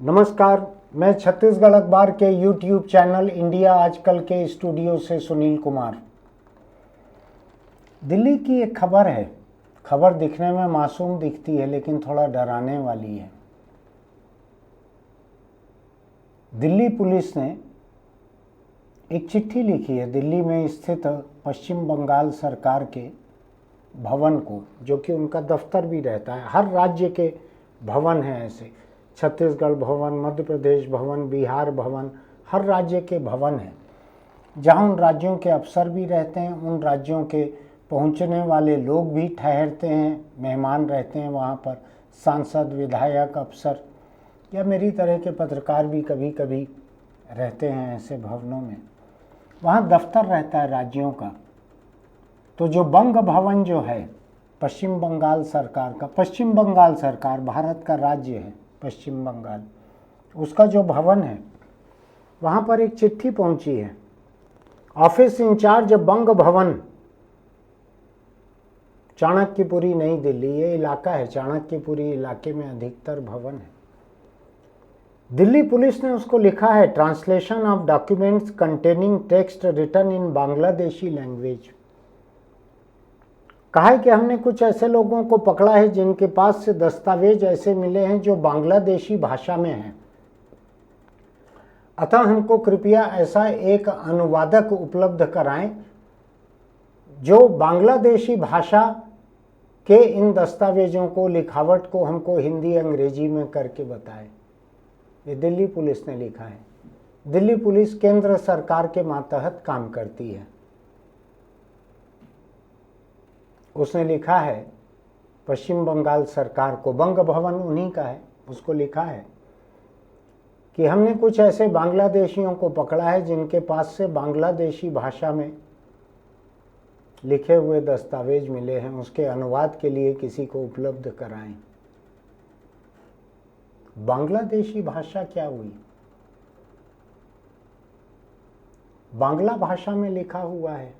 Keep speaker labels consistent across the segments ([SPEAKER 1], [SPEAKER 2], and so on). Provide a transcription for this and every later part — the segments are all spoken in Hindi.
[SPEAKER 1] नमस्कार, मैं छत्तीसगढ़ अखबार के YouTube चैनल इंडिया आजकल के स्टूडियो से सुनील कुमार। दिल्ली की एक खबर है। खबर दिखने में मासूम दिखती है लेकिन थोड़ा डराने वाली है। दिल्ली पुलिस ने एक चिट्ठी लिखी है दिल्ली में स्थित पश्चिम बंगाल सरकार के भवन को, जो कि उनका दफ्तर भी रहता है। हर राज्य के भवन हैं ऐसे, छत्तीसगढ़ भवन, मध्य प्रदेश भवन, बिहार भवन, हर राज्य के भवन हैं जहां उन राज्यों के अफसर भी रहते हैं। उन राज्यों के पहुंचने वाले लोग भी ठहरते हैं, मेहमान रहते हैं वहां पर। सांसद, विधायक, अफसर या मेरी तरह के पत्रकार भी कभी कभी रहते हैं ऐसे भवनों में। वहाँ दफ्तर रहता है राज्यों का। तो जो बंग भवन जो है पश्चिम बंगाल सरकार का, पश्चिम बंगाल सरकार भारत का राज्य है पश्चिम बंगाल, उसका जो भवन है वहाँ पर एक चिट्ठी पहुंची है। ऑफिस इंचार्ज बंग भवन, चाणक्यपुरी, नई दिल्ली। ये इलाका है चाणक्यपुरी, इलाके में अधिकतर भवन है। दिल्ली पुलिस ने उसको लिखा है, translation of documents containing text written in Bangladeshi language. कहा है कि हमने कुछ ऐसे लोगों को पकड़ा है जिनके पास से दस्तावेज ऐसे मिले हैं जो बांग्लादेशी भाषा में हैं। अतः हमको कृपया ऐसा एक अनुवादक उपलब्ध कराएं जो बांग्लादेशी भाषा के इन दस्तावेजों को, लिखावट को हमको हिंदी अंग्रेजी में करके बताए। ये दिल्ली पुलिस ने लिखा है। दिल्ली पुलिस केंद्र सरकार के मातहत काम करती है। उसने लिखा है पश्चिम बंगाल सरकार को, बंग भवन उन्हीं का है, उसको लिखा है कि हमने कुछ ऐसे बांग्लादेशियों को पकड़ा है जिनके पास से बांग्लादेशी भाषा में लिखे हुए दस्तावेज मिले हैं, उसके अनुवाद के लिए किसी को उपलब्ध कराएं। बांग्लादेशी भाषा क्या हुई? बांग्ला भाषा में लिखा हुआ है।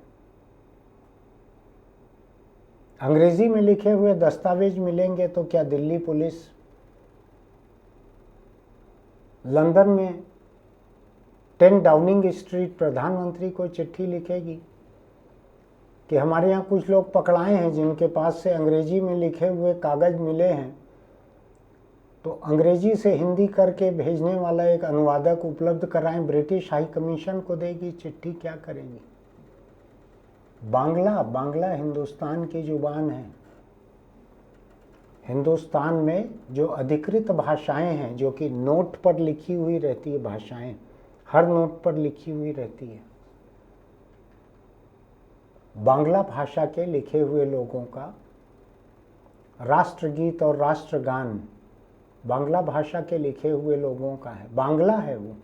[SPEAKER 1] अंग्रेजी में लिखे हुए दस्तावेज मिलेंगे तो क्या दिल्ली पुलिस लंदन में 10 डाउनिंग स्ट्रीट प्रधानमंत्री को चिट्ठी लिखेगी कि हमारे यहाँ कुछ लोग पकड़ाए हैं जिनके पास से अंग्रेजी में लिखे हुए कागज मिले हैं, तो अंग्रेजी से हिंदी करके भेजने वाला एक अनुवादक उपलब्ध कराएं। ब्रिटिश हाई कमीशन को देगी चिट्ठी, क्या करेगी? बांग्ला हिंदुस्तान की जुबान है। हिंदुस्तान में जो अधिकृत भाषाएं हैं, जो कि नोट पर लिखी हुई रहती है, भाषाएं हर नोट पर लिखी हुई रहती है। बांग्ला भाषा के लिखे हुए लोगों का राष्ट्रगीत और राष्ट्रगान बांग्ला भाषा के लिखे हुए लोगों का है। बांग्ला है वो,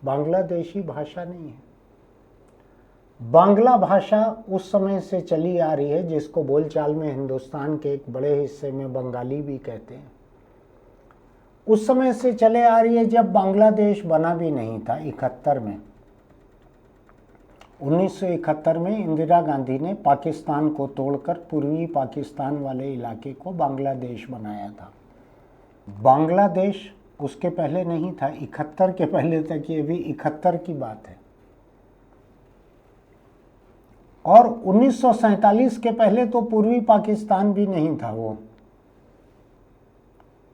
[SPEAKER 1] बांग्लादेशी भाषा नहीं है। बांग्ला भाषा उस समय से चली आ रही है जिसको बोलचाल में हिंदुस्तान के एक बड़े हिस्से में बंगाली भी कहते हैं। उस समय से चले आ रही है जब बांग्लादेश बना भी नहीं था। 71 में, 1971 में इंदिरा गांधी ने पाकिस्तान को तोड़कर पूर्वी पाकिस्तान वाले इलाके को बांग्लादेश बनाया था। बांग्लादेश उसके पहले नहीं था, 71 के पहले तक। ये भी 71 की बात है। और 1947 के पहले तो पूर्वी पाकिस्तान भी नहीं था। वो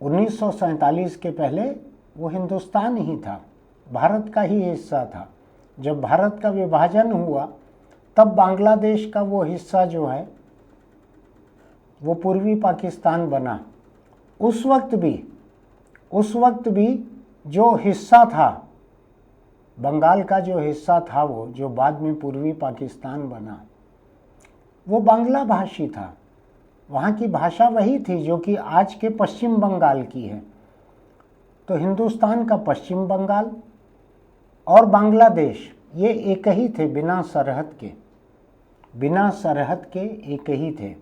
[SPEAKER 1] 1947 के पहले वो हिंदुस्तान ही था, भारत का ही हिस्सा था। जब भारत का विभाजन हुआ तब बांग्लादेश का वो हिस्सा जो है वो पूर्वी पाकिस्तान बना। उस वक्त भी जो हिस्सा था बंगाल का, जो हिस्सा था वो जो बाद में पूर्वी पाकिस्तान बना, वो बांग्ला भाषी था। वहाँ की भाषा वही थी जो कि आज के पश्चिम बंगाल की है। तो हिंदुस्तान का पश्चिम बंगाल और बांग्लादेश ये एक ही थे, बिना सरहद के एक ही थे।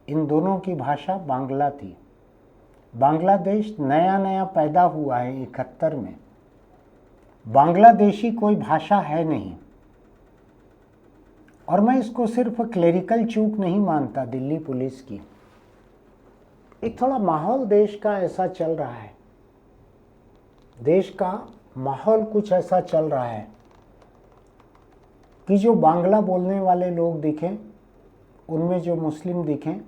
[SPEAKER 1] इन दोनों की भाषा बांग्ला थी। बांग्लादेश नया नया पैदा हुआ है 71 में। बांग्लादेशी कोई भाषा है नहीं। और मैं इसको सिर्फ क्लेरिकल चूक नहीं मानता दिल्ली पुलिस की। एक थोड़ा माहौल देश का ऐसा चल रहा है देश का माहौल कुछ ऐसा चल रहा है कि जो बांग्ला बोलने वाले लोग दिखें, उनमें जो मुस्लिम दिखें,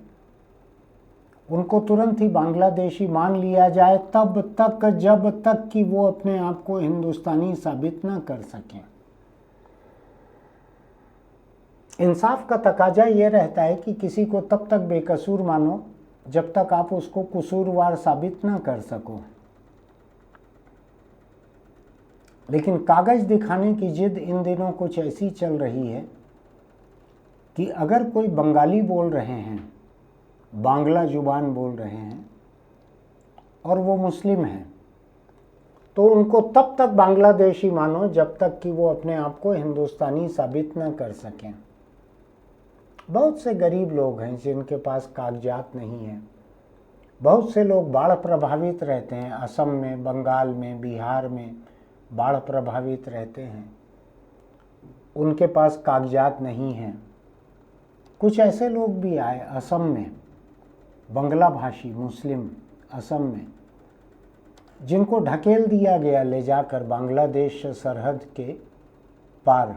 [SPEAKER 1] उनको तुरंत ही बांग्लादेशी मान लिया जाए, तब तक जब तक कि वो अपने आप को हिंदुस्तानी साबित ना कर सकें। इंसाफ का तकाजा ये रहता है कि किसी को तब तक बेकसूर मानो जब तक आप उसको कसूरवार साबित ना कर सको। लेकिन कागज दिखाने की जिद इन दिनों कुछ ऐसी चल रही है कि अगर कोई बंगाली बोल रहे हैं, बांग्ला जुबान बोल रहे हैं और वो मुस्लिम हैं, तो उनको तब तक बांग्लादेशी मानो जब तक कि वो अपने आप को हिंदुस्तानी साबित ना कर सकें। बहुत से गरीब लोग हैं जिनके पास कागजात नहीं हैं। बहुत से लोग बाढ़ प्रभावित रहते हैं, असम में, बंगाल में, बिहार में बाढ़ प्रभावित रहते हैं, उनके पास कागजात नहीं हैं। कुछ ऐसे लोग भी आए असम में, बंगला भाषी मुस्लिम असम में, जिनको ढकेल दिया गया ले जाकर बांग्लादेश सरहद के पार,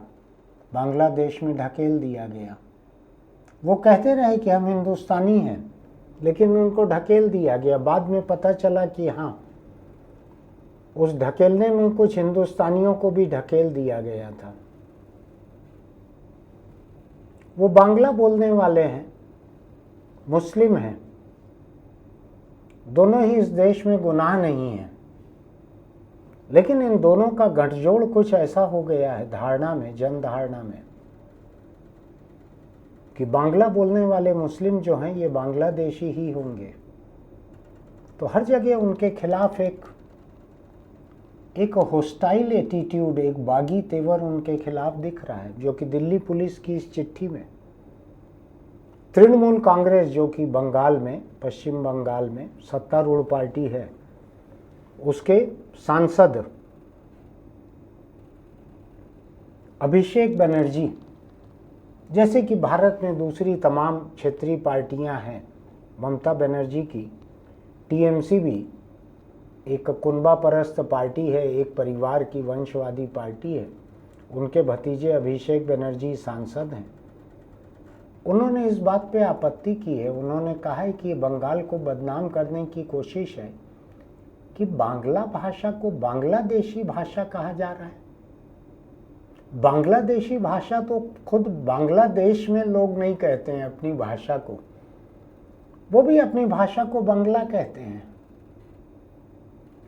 [SPEAKER 1] बांग्लादेश में ढकेल दिया गया। वो कहते रहे कि हम हिंदुस्तानी हैं, लेकिन उनको ढकेल दिया गया। बाद में पता चला कि हाँ, उस ढकेलने में कुछ हिंदुस्तानियों को भी ढकेल दिया गया था। वो बांग्ला बोलने वाले हैं, मुस्लिम हैं, दोनों ही इस देश में गुनाह नहीं है, लेकिन इन दोनों का गठजोड़ कुछ ऐसा हो गया है धारणा में, जन धारणा में, कि बांग्ला बोलने वाले मुस्लिम जो हैं ये बांग्लादेशी ही होंगे। तो हर जगह उनके खिलाफ एक होस्टाइल एटीट्यूड, एक बागी तेवर उनके खिलाफ दिख रहा है, जो कि दिल्ली पुलिस की इस चिट्ठी में तृणमूल कांग्रेस, जो कि बंगाल में, पश्चिम बंगाल में सत्तारूढ़ पार्टी है, उसके सांसद अभिषेक बनर्जी, जैसे कि भारत में दूसरी तमाम क्षेत्रीय पार्टियां हैं, ममता बनर्जी की टीएमसी भी एक कुनबा परस्त पार्टी है, एक परिवार की वंशवादी पार्टी है, उनके भतीजे अभिषेक बनर्जी सांसद हैं। उन्होंने इस बात पे आपत्ति की है। उन्होंने कहा है कि बंगाल को बदनाम करने की कोशिश है कि बांग्ला भाषा को बांग्लादेशी भाषा कहा जा रहा है। बांग्लादेशी भाषा तो खुद बांग्लादेश में लोग नहीं कहते हैं अपनी भाषा को, वो भी अपनी भाषा को बांग्ला कहते हैं,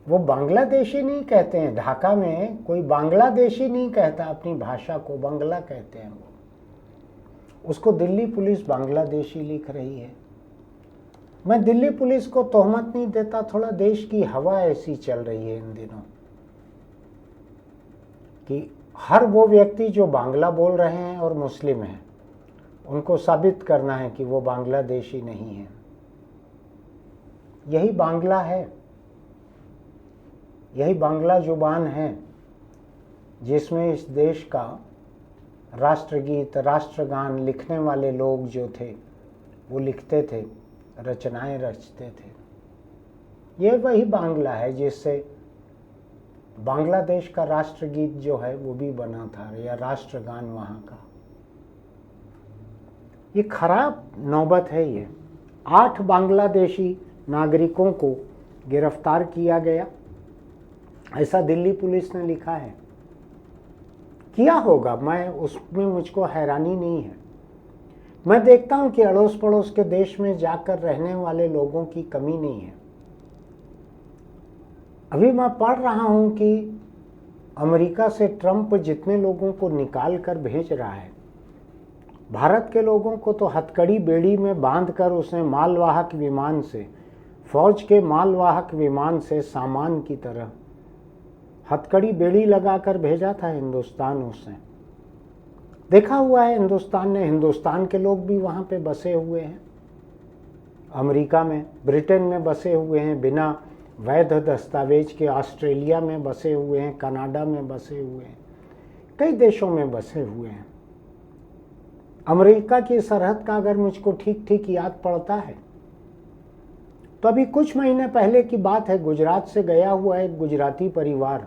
[SPEAKER 1] वो बांग्लादेशी नहीं कहते हैं। ढाका में कोई बांग्लादेशी नहीं कहता अपनी भाषा को, बांग्ला कहते हैं वो। उसको दिल्ली पुलिस बांग्लादेशी लिख रही है। मैं दिल्ली पुलिस को तोहमत नहीं देता, थोड़ा देश की हवा ऐसी चल रही है इन दिनों कि हर वो व्यक्ति जो बांग्ला बोल रहे हैं और मुस्लिम हैं, उनको साबित करना है कि वो बांग्लादेशी नहीं है। यही बांग्ला है, यही बांग्ला जुबान है जिसमें इस देश का राष्ट्रगीत, राष्ट्रगान लिखने वाले लोग जो थे वो लिखते थे, रचनाएं रचते थे। ये वही बांग्ला है जिससे बांग्लादेश का राष्ट्रगीत जो है वो भी बना था, या राष्ट्रगान वहाँ का। ये खराब नौबत है। ये 8 बांग्लादेशी नागरिकों को गिरफ्तार किया गया, ऐसा दिल्ली पुलिस ने लिखा है। किया होगा, मैं उसमें मुझको हैरानी नहीं है। मैं देखता हूं कि अड़ोस पड़ोस के देश में जाकर रहने वाले लोगों की कमी नहीं है। अभी मैं पढ़ रहा हूं कि अमेरिका से ट्रंप जितने लोगों को निकाल कर भेज रहा है, भारत के लोगों को तो हथकड़ी बेड़ी में बांधकर उसने मालवाहक विमान से, फौज के मालवाहक विमान से सामान की तरह हथकड़ी बेड़ी लगाकर भेजा था हिंदुस्तान। उसने देखा हुआ है, हिंदुस्तान ने, हिंदुस्तान के लोग भी वहाँ पे बसे हुए हैं, अमेरिका में, ब्रिटेन में बसे हुए हैं, बिना वैध दस्तावेज के ऑस्ट्रेलिया में बसे हुए हैं, कनाडा में बसे हुए हैं, कई देशों में बसे हुए हैं। अमेरिका की सरहद का अगर मुझको ठीक ठीक याद पड़ता है तो अभी कुछ महीने पहले की बात है, गुजरात से गया हुआ एक गुजराती परिवार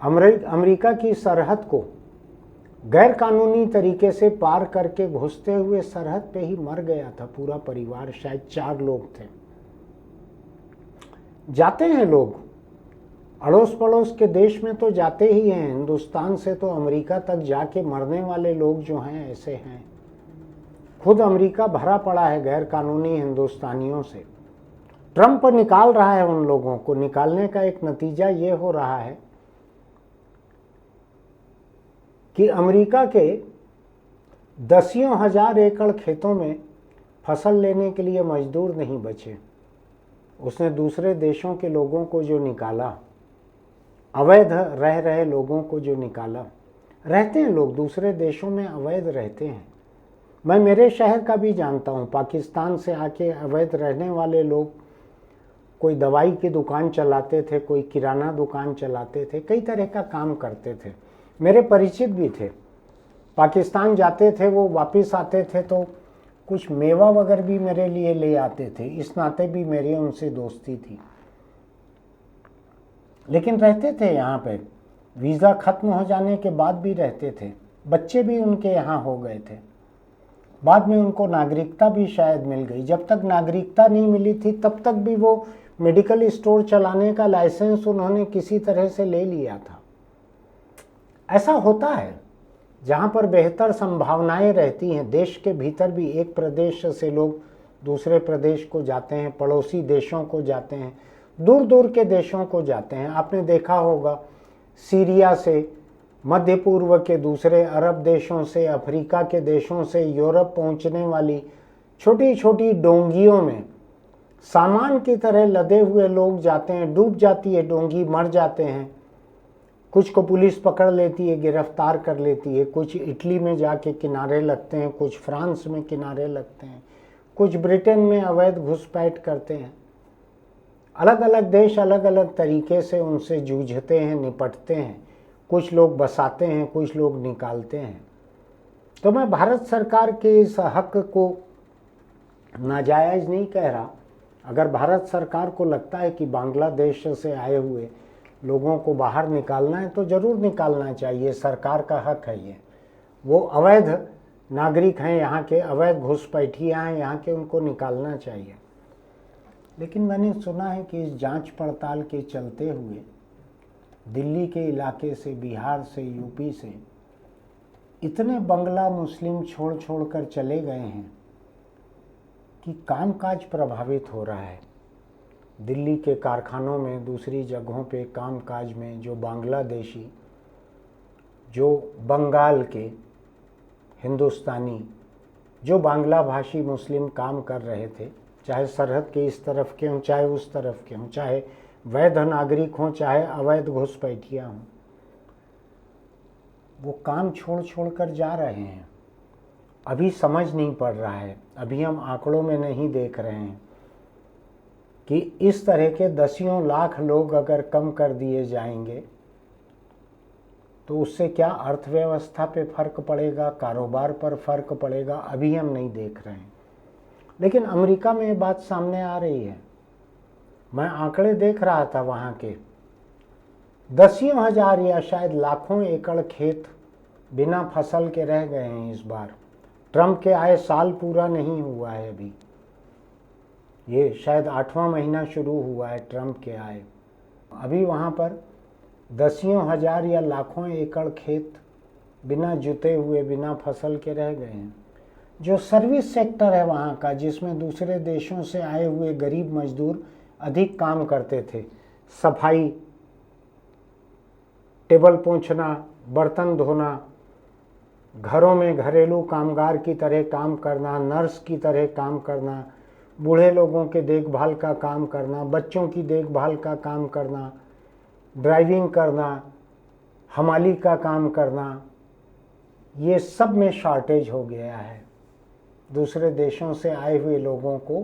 [SPEAKER 1] अमेरिका की सरहद को गैर कानूनी तरीके से पार करके घुसते हुए सरहद पे ही मर गया था। पूरा परिवार, शायद 4 लोग थे। जाते हैं लोग, अड़ोस पड़ोस के देश में तो जाते ही हैं, हिंदुस्तान से तो अमेरिका तक जाके मरने वाले लोग जो हैं ऐसे हैं। खुद अमेरिका भरा पड़ा है गैर कानूनी हिंदुस्तानियों से। ट्रंप निकाल रहा है उन लोगों को। निकालने का एक नतीजा ये हो रहा है कि अमेरिका के दसियों हजार एकड़ खेतों में फसल लेने के लिए मजदूर नहीं बचे। उसने दूसरे देशों के लोगों को जो निकाला, अवैध रह रहे लोगों को जो निकाला, रहते हैं लोग दूसरे देशों में, अवैध रहते हैं। मैं मेरे शहर का भी जानता हूँ, पाकिस्तान से आके अवैध रहने वाले लोग कोई दवाई की दुकान चलाते थे, कोई किराना दुकान चलाते थे, कई तरह का काम करते थे। मेरे परिचित भी थे, पाकिस्तान जाते थे, वो वापस आते थे तो कुछ मेवा वगैरह भी मेरे लिए ले आते थे। इस नाते भी मेरी उनसे दोस्ती थी। लेकिन रहते थे यहाँ पे, वीज़ा ख़त्म हो जाने के बाद भी रहते थे। बच्चे भी उनके यहाँ हो गए थे। बाद में उनको नागरिकता भी शायद मिल गई। जब तक नागरिकता नहीं मिली थी तब तक भी वो मेडिकल स्टोर चलाने का लाइसेंस उन्होंने किसी तरह से ले लिया था। ऐसा होता है जहाँ पर बेहतर संभावनाएं रहती हैं। देश के भीतर भी एक प्रदेश से लोग दूसरे प्रदेश को जाते हैं, पड़ोसी देशों को जाते हैं, दूर दूर के देशों को जाते हैं। आपने देखा होगा सीरिया से, मध्य पूर्व के दूसरे अरब देशों से, अफ्रीका के देशों से यूरोप पहुंचने वाली छोटी छोटी डोंगियों में सामान की तरह लदे हुए लोग जाते हैं। डूब जाती है डोंगी, मर जाते हैं। कुछ को पुलिस पकड़ लेती है, गिरफ्तार कर लेती है। कुछ इटली में जाके किनारे लगते हैं, कुछ फ्रांस में किनारे लगते हैं, कुछ ब्रिटेन में अवैध घुसपैठ करते हैं। अलग अलग देश अलग अलग तरीके से उनसे जूझते हैं, निपटते हैं। कुछ लोग बसाते हैं, कुछ लोग निकालते हैं। तो मैं भारत सरकार के इस हक को नाजायज़ नहीं कह रहा। अगर भारत सरकार को लगता है कि बांग्लादेश से आए हुए लोगों को बाहर निकालना है तो ज़रूर निकालना चाहिए, सरकार का हक है ये। वो अवैध नागरिक हैं यहाँ के, अवैध घुसपैठिया हैं यहाँ के, उनको निकालना चाहिए। लेकिन मैंने सुना है कि इस जांच पड़ताल के चलते हुए दिल्ली के इलाके से, बिहार से, यूपी से इतने बंगला मुस्लिम छोड़ छोड़ कर चले गए हैं कि कामकाज प्रभावित हो रहा है। दिल्ली के कारखानों में, दूसरी जगहों पे कामकाज में जो बांग्लादेशी, जो बंगाल के हिंदुस्तानी, जो बांग्ला भाषी मुस्लिम काम कर रहे थे, चाहे सरहद के इस तरफ के हों चाहे उस तरफ के हों, चाहे वैध नागरिक हों चाहे अवैध घुसपैठिया हों, वो काम छोड़ छोड़ कर जा रहे हैं। अभी समझ नहीं पड़ रहा है, अभी हम आंकड़ों में नहीं देख रहे हैं कि इस तरह के दसियों लाख लोग अगर कम कर दिए जाएंगे तो उससे क्या अर्थव्यवस्था पे फर्क पड़ेगा, कारोबार पर फर्क पड़ेगा, अभी हम नहीं देख रहे हैं। लेकिन अमेरिका में ये बात सामने आ रही है। मैं आंकड़े देख रहा था, वहाँ के दसियों हजार या शायद लाखों एकड़ खेत बिना फसल के रह गए हैं इस बार। ट्रंप के आए साल पूरा नहीं हुआ है अभी, ये शायद 8वां महीना शुरू हुआ है ट्रंप के आए। अभी वहाँ पर दसियों हजार या लाखों एकड़ खेत बिना जुते हुए, बिना फसल के रह गए हैं। जो सर्विस सेक्टर है वहाँ का, जिसमें दूसरे देशों से आए हुए गरीब मजदूर अधिक काम करते थे, सफाई, टेबल पोंछना, बर्तन धोना, घरों में घरेलू कामगार की तरह काम करना, नर्स की तरह काम करना, बूढ़े लोगों के देखभाल का काम करना, बच्चों की देखभाल का काम करना, ड्राइविंग करना, हमाली का काम करना, ये सब में शॉर्टेज हो गया है। दूसरे देशों से आए हुए लोगों को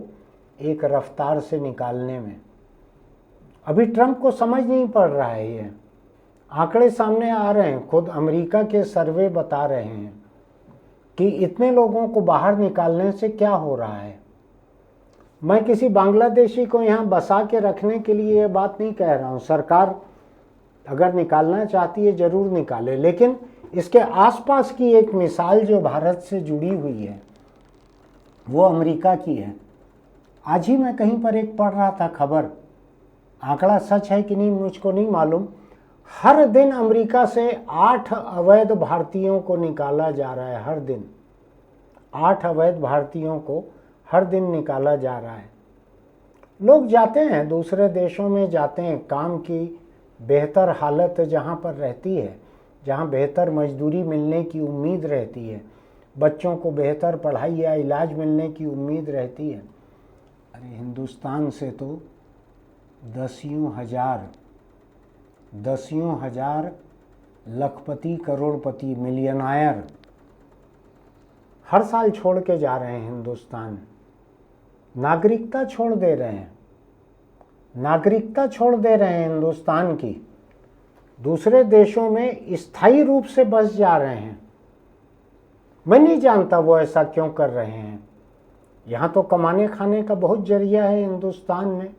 [SPEAKER 1] एक रफ्तार से निकालने में अभी ट्रंप को समझ नहीं पड़ रहा है। ये आंकड़े सामने आ रहे हैं, खुद अमेरिका के सर्वे बता रहे हैं कि इतने लोगों को बाहर निकालने से क्या हो रहा है। मैं किसी बांग्लादेशी को यहाँ बसा के रखने के लिए ये बात नहीं कह रहा हूँ। सरकार अगर निकालना चाहती है ज़रूर निकाले, लेकिन इसके आसपास की एक मिसाल जो भारत से जुड़ी हुई है वो अमेरिका की है। आज ही मैं कहीं पर एक पढ़ रहा था खबर, आंकड़ा सच है कि नहीं मुझको नहीं मालूम, हर दिन अमेरिका से 8 अवैध भारतीयों को निकाला जा रहा है। हर दिन 8 अवैध भारतीयों को हर दिन निकाला जा रहा है। लोग जाते हैं दूसरे देशों में, जाते हैं काम की बेहतर हालत जहाँ पर रहती है, जहाँ बेहतर मजदूरी मिलने की उम्मीद रहती है, बच्चों को बेहतर पढ़ाई या इलाज मिलने की उम्मीद रहती है। अरे हिंदुस्तान से तो दसियों हजार लखपति, करोड़पति, मिलियनायर हर साल छोड़ के जा रहे हैं हिंदुस्तान। नागरिकता छोड़ दे रहे हैं, नागरिकता छोड़ दे रहे हैं हिंदुस्तान की, दूसरे देशों में स्थायी रूप से बस जा रहे हैं। मैं नहीं जानता वो ऐसा क्यों कर रहे हैं। यहाँ तो कमाने खाने का बहुत जरिया है हिंदुस्तान में।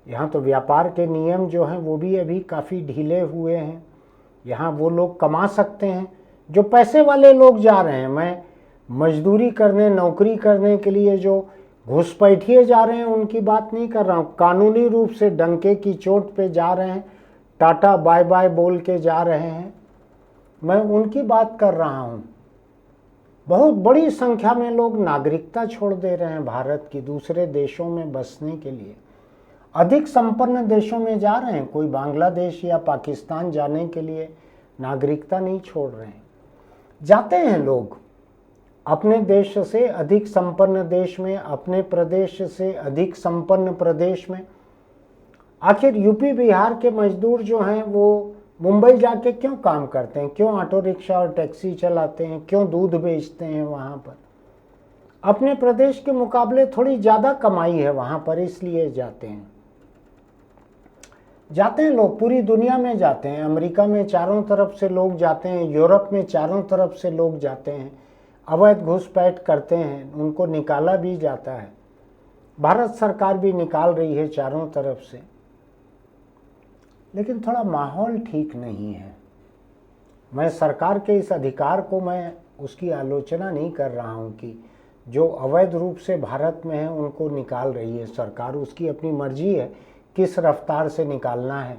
[SPEAKER 1] यहाँ तो व्यापार के नियम जो हैं वो भी अभी काफ़ी ढीले हुए हैं। यहाँ वो लोग कमा सकते हैं जो पैसे वाले लोग जा रहे हैं। मैं मजदूरी करने, नौकरी करने के लिए जो घुसपैठिए जा रहे हैं उनकी बात नहीं कर रहा हूँ। कानूनी रूप से डंके की चोट पे जा रहे हैं, टाटा बाय बाय बोल के जा रहे हैं, मैं उनकी बात कर रहा हूँ। बहुत बड़ी संख्या में लोग नागरिकता छोड़ दे रहे हैं भारत की, दूसरे देशों में बसने के लिए। अधिक संपन्न देशों में जा रहे हैं, कोई बांग्लादेश या पाकिस्तान जाने के लिए नागरिकता नहीं छोड़ रहे हैं। जाते हैं लोग अपने देश से अधिक संपन्न देश में, अपने प्रदेश से अधिक संपन्न प्रदेश में। आखिर यूपी बिहार के मजदूर जो हैं वो मुंबई जाके क्यों काम करते हैं, क्यों ऑटो रिक्शा और टैक्सी चलाते हैं, क्यों दूध बेचते हैं वहाँ पर? अपने प्रदेश के मुकाबले थोड़ी ज़्यादा कमाई है वहाँ पर, इसलिए जाते हैं। जाते हैं लोग, पूरी दुनिया में जाते हैं। अमेरिका में चारों तरफ से लोग जाते हैं, यूरोप में चारों तरफ से लोग जाते हैं, अवैध घुसपैठ करते हैं, उनको निकाला भी जाता है। भारत सरकार भी निकाल रही है चारों तरफ से, लेकिन थोड़ा माहौल ठीक नहीं है। मैं सरकार के इस अधिकार को, मैं उसकी आलोचना नहीं कर रहा हूँ कि जो अवैध रूप से भारत में है उनको निकाल रही है सरकार, उसकी अपनी मर्जी है किस रफ्तार से निकालना है,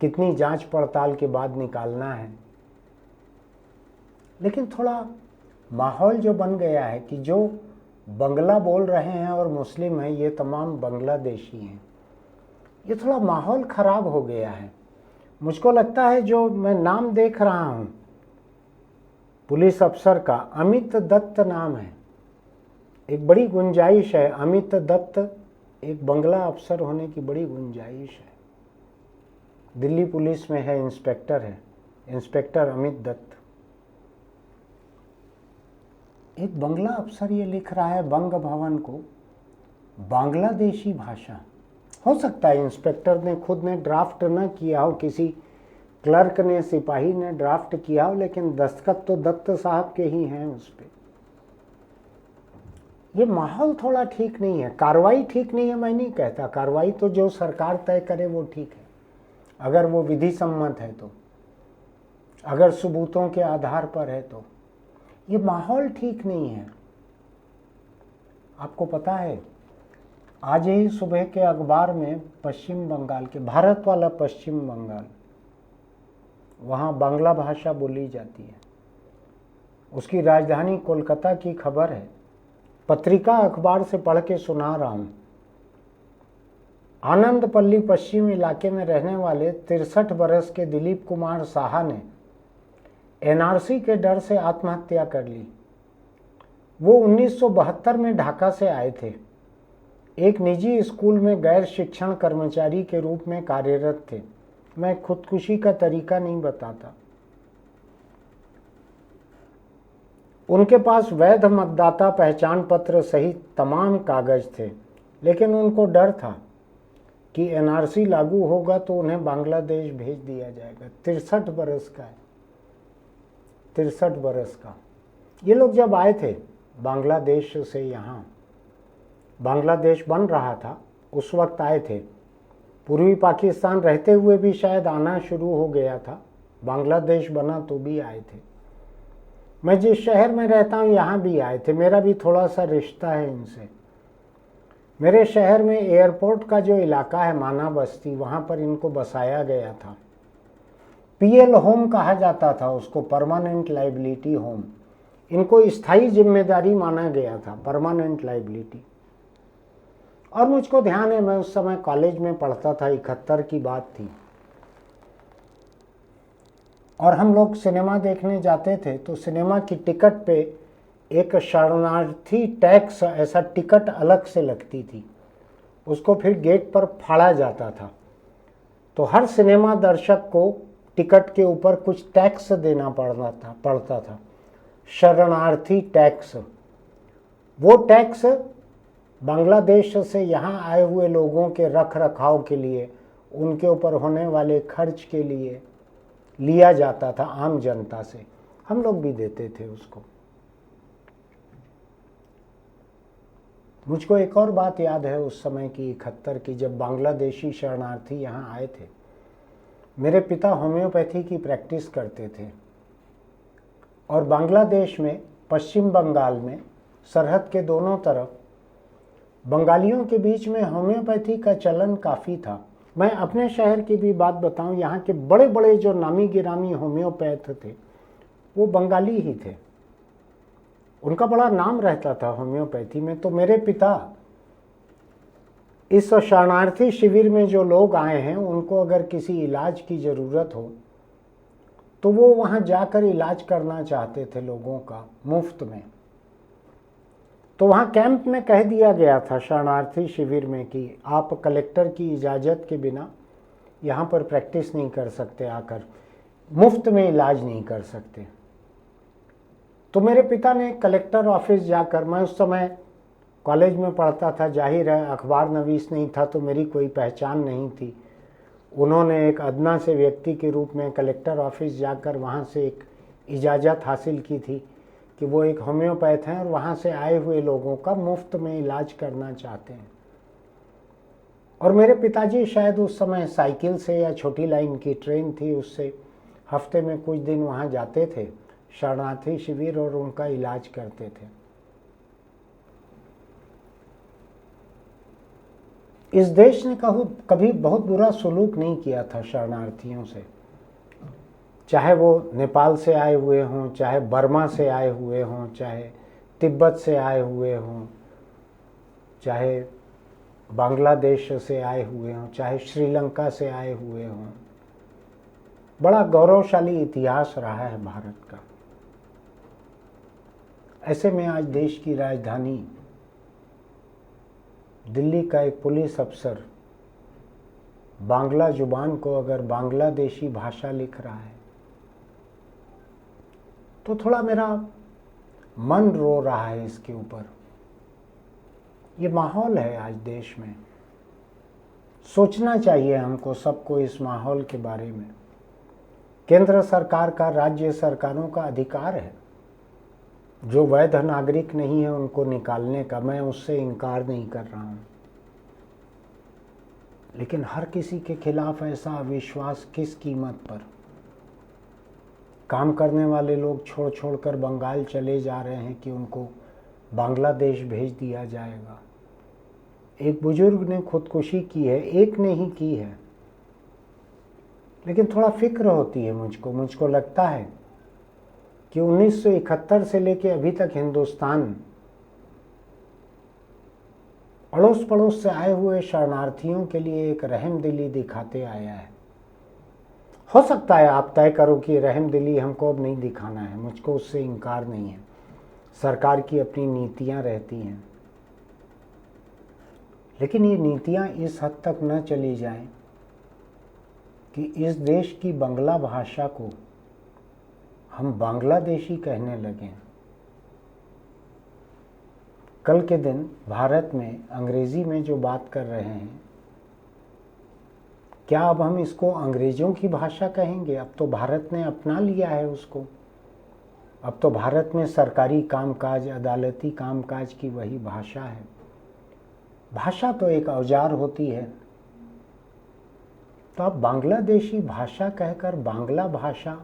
[SPEAKER 1] कितनी जांच पड़ताल के बाद निकालना है। लेकिन थोड़ा माहौल जो बन गया है कि जो बंगला बोल रहे हैं और मुस्लिम हैं ये तमाम बांग्लादेशी हैं, ये थोड़ा माहौल ख़राब हो गया है। मुझको लगता है जो मैं नाम देख रहा हूँ पुलिस अफसर का, अमित दत्त नाम है, एक बड़ी गुंजाइश है। अमित दत्त एक बंगला अफसर होने की बड़ी गुंजाइश है। दिल्ली पुलिस में है, इंस्पेक्टर है, इंस्पेक्टर अमित दत्त। एक बंगला अफसर ये लिख रहा है बंग भवन को बांग्लादेशी भाषा। हो सकता है इंस्पेक्टर ने खुद ने ड्राफ्ट न किया हो, किसी क्लर्क ने, सिपाही ने ड्राफ्ट किया हो, लेकिन दस्तखत तो दत्त साहब के ही हैं उस पर। ये माहौल थोड़ा ठीक नहीं है, कार्रवाई ठीक नहीं है। मैं नहीं कहता, कार्रवाई तो जो सरकार तय करे वो ठीक है, अगर वो विधि सम्मत है तो, अगर सबूतों के आधार पर है तो। ये माहौल ठीक नहीं है। आपको पता है आज ही सुबह के अखबार में पश्चिम बंगाल के, भारत वाला पश्चिम बंगाल, वहाँ बांग्ला भाषा बोली जाती है, उसकी राजधानी कोलकाता की खबर है। पत्रिका अखबार से पढ़ के सुना रहा हूँ। आनंदपल्ली पश्चिम इलाके में रहने वाले 63 बरस के दिलीप कुमार साहा ने एनआरसी के डर से आत्महत्या कर ली। वो 1972 में ढाका से आए थे। एक निजी स्कूल में गैर शिक्षण कर्मचारी के रूप में कार्यरत थे। मैं खुदकुशी का तरीका नहीं बताता। उनके पास वैध मतदाता पहचान पत्र सहित तमाम कागज थे, लेकिन उनको डर था कि एनआरसी लागू होगा तो उन्हें बांग्लादेश भेज दिया जाएगा। 63 बरस का है, 63 बरस का। ये लोग जब आए थे बांग्लादेश से यहाँ बांग्लादेश बन रहा था उस वक्त आए थे। पूर्वी पाकिस्तान रहते हुए भी शायद आना शुरू हो गया था, बांग्लादेश बना तो भी आए थे। मैं जिस शहर में रहता हूँ यहाँ भी आए थे, मेरा भी थोड़ा सा रिश्ता है इनसे। मेरे शहर में एयरपोर्ट का जो इलाका है माना बस्ती, वहाँ पर इनको बसाया गया था। पीएल होम कहा जाता था उसको, परमानेंट लाइबिलिटी होम। इनको स्थायी जिम्मेदारी माना गया था, परमानेंट लाइबिलिटी। और मुझको ध्यान है, मैं उस समय कॉलेज में पढ़ता था, 71 की बात थी, और हम लोग सिनेमा देखने जाते थे तो सिनेमा की टिकट पे एक शरणार्थी टैक्स, ऐसा टिकट अलग से लगती थी, उसको फिर गेट पर फाड़ा जाता था। तो हर सिनेमा दर्शक को टिकट के ऊपर कुछ टैक्स देना पड़ता था, शरणार्थी टैक्स। वो टैक्स बांग्लादेश से यहाँ आए हुए लोगों के रख रखाव के लिए, उनके ऊपर होने वाले खर्च के लिए लिया जाता था आम जनता से। हम लोग भी देते थे उसको। मुझको एक और बात याद है उस समय की, 71 की, जब बांग्लादेशी शरणार्थी यहाँ आए थे। मेरे पिता होम्योपैथी की प्रैक्टिस करते थे और बांग्लादेश में, पश्चिम बंगाल में, सरहद के दोनों तरफ बंगालियों के बीच में होम्योपैथी का चलन काफ़ी था। मैं अपने शहर की भी बात बताऊं, यहाँ के बड़े बड़े जो नामी गिरामी होम्योपैथ थे वो बंगाली ही थे, उनका बड़ा नाम रहता था होम्योपैथी में। तो मेरे पिता इस शरणार्थी शिविर में जो लोग आए हैं उनको अगर किसी इलाज की ज़रूरत हो तो वो वहाँ जाकर इलाज करना चाहते थे लोगों का मुफ्त में। तो वहाँ कैंप में कह दिया गया था शरणार्थी शिविर में कि आप कलेक्टर की इजाज़त के बिना यहाँ पर प्रैक्टिस नहीं कर सकते, आकर मुफ्त में इलाज नहीं कर सकते। तो मेरे पिता ने कलेक्टर ऑफिस जाकर, मैं उस समय कॉलेज में पढ़ता था, जाहिर है अखबार नवीस नहीं था तो मेरी कोई पहचान नहीं थी। उन्होंने एक अदना से व्यक्ति के रूप में कलेक्टर ऑफिस जाकर वहाँ से एक इजाज़त हासिल की थी कि वो एक होम्योपैथ हैं और वहाँ से आए हुए लोगों का मुफ्त में इलाज करना चाहते हैं। और मेरे पिताजी शायद उस समय साइकिल से या छोटी लाइन की ट्रेन थी उससे हफ्ते में कुछ दिन वहाँ जाते थे शरणार्थी शिविर और उनका इलाज करते थे। इस देश ने कभी बहुत बुरा सलूक नहीं किया था शरणार्थियों से, चाहे वो नेपाल से आए हुए हों, चाहे बर्मा से आए हुए हों, चाहे तिब्बत से आए हुए हों, चाहे बांग्लादेश से आए हुए हों, चाहे श्रीलंका से आए हुए हों। बड़ा गौरवशाली इतिहास रहा है भारत का। ऐसे में आज देश की राजधानी दिल्ली का एक पुलिस अफसर बांग्ला जुबान को अगर बांग्लादेशी भाषा लिख रहा है तो थोड़ा मेरा मन रो रहा है इसके ऊपर। ये माहौल है आज देश में, सोचना चाहिए हमको सबको इस माहौल के बारे में। केंद्र सरकार का, राज्य सरकारों का अधिकार है जो वैध नागरिक नहीं है उनको निकालने का, मैं उससे इनकार नहीं कर रहा हूँ। लेकिन हर किसी के खिलाफ ऐसा अविश्वास किस कीमत पर? काम करने वाले लोग छोड़ छोड़ कर बंगाल चले जा रहे हैं कि उनको बांग्लादेश भेज दिया जाएगा। एक बुजुर्ग ने खुदकुशी की है, एक ने ही की है, लेकिन थोड़ा फिक्र होती है मुझको लगता है कि 1971 से लेके अभी तक हिंदुस्तान अड़ोस पड़ोस से आए हुए शरणार्थियों के लिए एक रहमदिली दिखाते आया है। हो सकता है आप तय करो कि रहमदिली हमको अब नहीं दिखाना है, मुझको उससे इनकार नहीं है, सरकार की अपनी नीतियां रहती हैं। लेकिन ये नीतियां इस हद तक न चली जाएं कि इस देश की बांग्ला भाषा को हम बांग्लादेशी कहने लगें। कल के दिन भारत में अंग्रेजी में जो बात कर रहे हैं, क्या अब हम इसको अंग्रेजों की भाषा कहेंगे? अब तो भारत ने अपना लिया है उसको। अब तो भारत में सरकारी कामकाज, अदालती कामकाज की वही भाषा है। भाषा तो एक औजार होती है, तो आप बांग्लादेशी भाषा कहकर, बांग्ला भाषा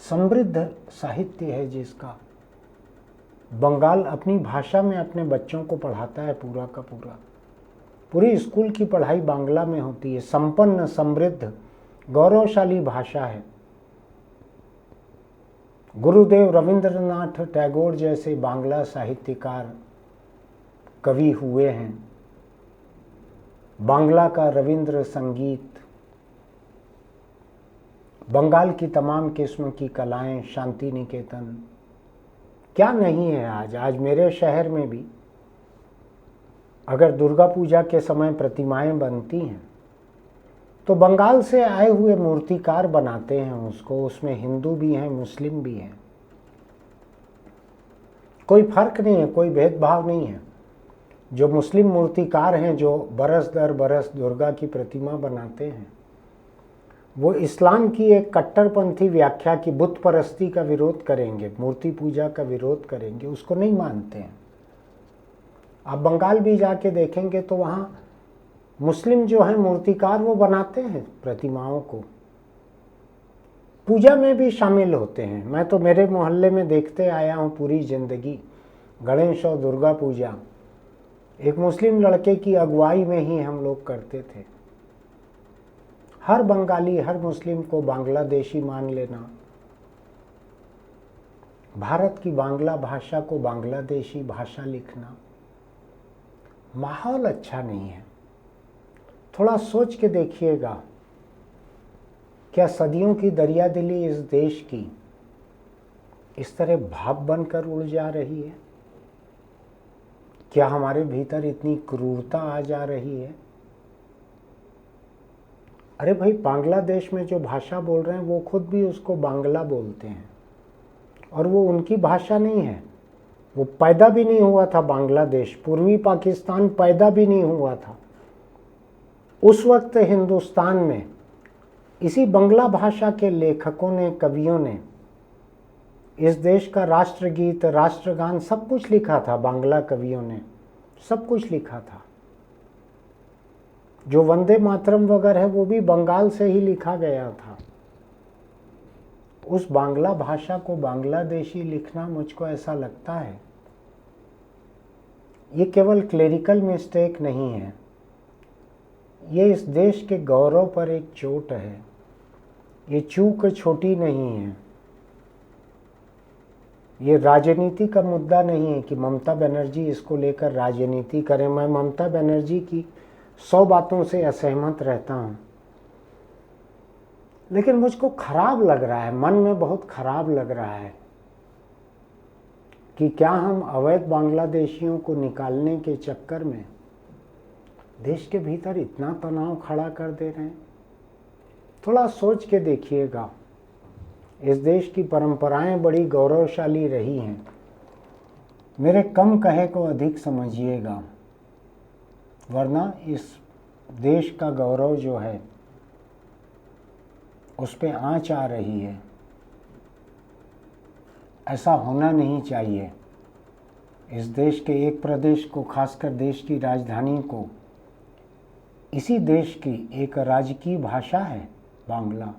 [SPEAKER 1] समृद्ध साहित्य है जिसका, बंगाल अपनी भाषा में अपने बच्चों को पढ़ाता है पूरा का पूरा, पूरी स्कूल की पढ़ाई बांग्ला में होती है। संपन्न, समृद्ध, गौरवशाली भाषा है। गुरुदेव रविंद्रनाथ टैगोर जैसे बांग्ला साहित्यकार कवि हुए हैं। बांग्ला का रविंद्र संगीत, बंगाल की तमाम किस्म की कलाएं, शांति निकेतन, क्या नहीं है आज मेरे शहर में भी अगर दुर्गा पूजा के समय प्रतिमाएं बनती हैं तो बंगाल से आए हुए मूर्तिकार बनाते हैं उसको। उसमें हिंदू भी हैं, मुस्लिम भी हैं, कोई फर्क नहीं है, कोई भेदभाव नहीं है। जो मुस्लिम मूर्तिकार हैं जो बरस दर बरस दुर्गा की प्रतिमा बनाते हैं, वो इस्लाम की एक कट्टरपंथी व्याख्या की बुत परस्ती का विरोध करेंगे, मूर्ति पूजा का विरोध करेंगे, उसको नहीं मानते हैं। आप बंगाल भी जाके देखेंगे तो वहाँ मुस्लिम जो हैं मूर्तिकार वो बनाते हैं प्रतिमाओं को, पूजा में भी शामिल होते हैं। मैं तो मेरे मोहल्ले में देखते आया हूँ पूरी ज़िंदगी, गणेश और दुर्गा पूजा एक मुस्लिम लड़के की अगुवाई में ही हम लोग करते थे। हर बंगाली, हर मुस्लिम को बांग्लादेशी मान लेना, भारत की बांग्ला भाषा को बांग्लादेशी भाषा लिखना, माहौल अच्छा नहीं है। थोड़ा सोच के देखिएगा, क्या सदियों की दरियादिली इस देश की इस तरह भाप बनकर उड़ जा रही है? क्या हमारे भीतर इतनी क्रूरता आ जा रही है? अरे भाई, बांग्लादेश में जो भाषा बोल रहे हैं वो खुद भी उसको बांग्ला बोलते हैं, और वो उनकी भाषा नहीं है। वो पैदा भी नहीं हुआ था बांग्लादेश, पूर्वी पाकिस्तान पैदा भी नहीं हुआ था। उस वक्त हिंदुस्तान में इसी बांग्ला भाषा के लेखकों ने, कवियों ने इस देश का राष्ट्रगीत, राष्ट्रगान सब कुछ लिखा था। बांग्ला कवियों ने सब कुछ लिखा था। जो वंदे मातरम वगैरह है वो भी बंगाल से ही लिखा गया था। उस बांग्ला भाषा को बांग्लादेशी लिखना, मुझको ऐसा लगता है ये केवल क्लेरिकल मिस्टेक नहीं है, ये इस देश के गौरव पर एक चोट है। ये चूक छोटी नहीं है। ये राजनीति का मुद्दा नहीं है कि ममता बनर्जी इसको लेकर राजनीति करें। मैं ममता बनर्जी की 100 बातों से असहमत रहता हूँ, लेकिन मुझको खराब लग रहा है, मन में बहुत खराब लग रहा है कि क्या हम अवैध बांग्लादेशियों को निकालने के चक्कर में देश के भीतर इतना तनाव खड़ा कर दे रहे हैं। थोड़ा सोच के देखिएगा। इस देश की परंपराएं बड़ी गौरवशाली रही हैं। मेरे कम कहे को अधिक समझिएगा, वरना इस देश का गौरव जो है उस पे आँच आ रही है। ऐसा होना नहीं चाहिए। इस देश के एक प्रदेश को, खासकर देश की राजधानी को, इसी देश की एक राजकीय भाषा है बांग्ला,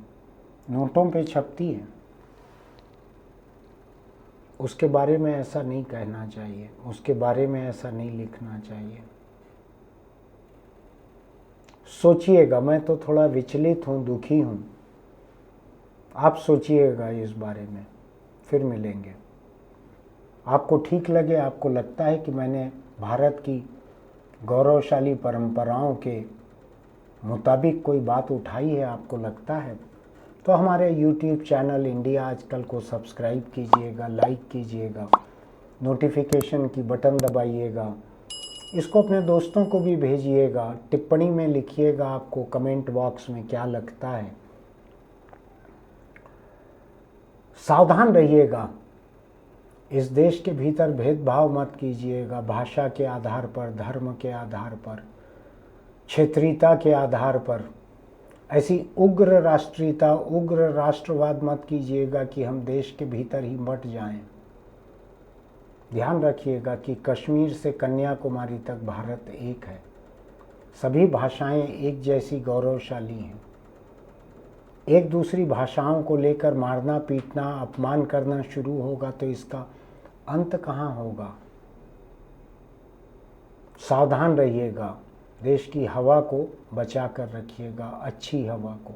[SPEAKER 1] नोटों पे छपती है। उसके बारे में ऐसा नहीं कहना चाहिए, उसके बारे में ऐसा नहीं लिखना चाहिए। सोचिएगा। मैं तो थोड़ा विचलित हूँ, दुखी हूँ। आप सोचिएगा इस बारे में, फिर मिलेंगे। आपको ठीक लगे, आपको लगता है कि मैंने भारत की गौरवशाली परंपराओं के मुताबिक कोई बात उठाई है, आपको लगता है, तो हमारे YouTube चैनल इंडिया आजकल को सब्सक्राइब कीजिएगा, लाइक कीजिएगा, नोटिफिकेशन की बटन दबाइएगा, इसको अपने दोस्तों को भी भेजिएगा, टिप्पणी में लिखिएगा आपको कमेंट बॉक्स में क्या लगता है। सावधान रहिएगा। इस देश के भीतर भेदभाव मत कीजिएगा, भाषा के आधार पर, धर्म के आधार पर, क्षेत्रीयता के आधार पर। ऐसी उग्र राष्ट्रीयता, उग्र राष्ट्रवाद मत कीजिएगा कि हम देश के भीतर ही बट जाएं। ध्यान रखिएगा कि कश्मीर से कन्याकुमारी तक भारत एक है। सभी भाषाएं एक जैसी गौरवशाली हैं। एक दूसरी भाषाओं को लेकर मारना पीटना अपमान करना शुरू होगा तो इसका अंत कहाँ होगा। सावधान रहिएगा, देश की हवा को बचा कर रखिएगा, अच्छी हवा को।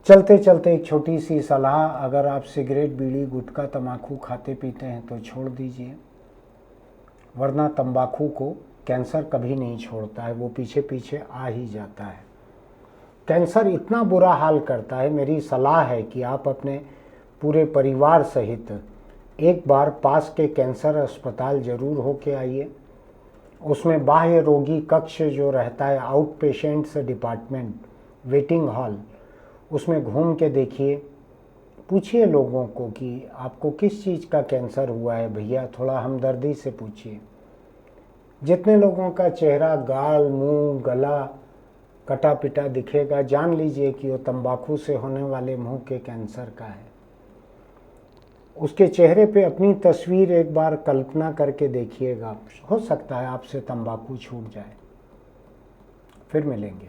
[SPEAKER 1] चलते चलते एक छोटी सी सलाह, अगर आप सिगरेट बीड़ी गुटखा तंबाकू खाते पीते हैं तो छोड़ दीजिए, वरना तंबाकू को कैंसर कभी नहीं छोड़ता है, वो पीछे पीछे आ ही जाता है। कैंसर इतना बुरा हाल करता है, मेरी सलाह है कि आप अपने पूरे परिवार सहित एक बार पास के कैंसर अस्पताल जरूर होके आइए। उसमें बाह्य रोगी कक्ष जो रहता है, out patients department, waiting hall, उसमें घूम के देखिए, पूछिए लोगों को कि आपको किस चीज़ का कैंसर हुआ है भैया, थोड़ा हमदर्दी से पूछिए। जितने लोगों का चेहरा, गाल, मुंह, गला कटा पिटा दिखेगा, जान लीजिए कि वो तंबाकू से होने वाले मुंह के कैंसर का है। उसके चेहरे पे अपनी तस्वीर एक बार कल्पना करके देखिएगा, हो सकता है आपसे तंबाकू छूट जाए। फिर मिलेंगे।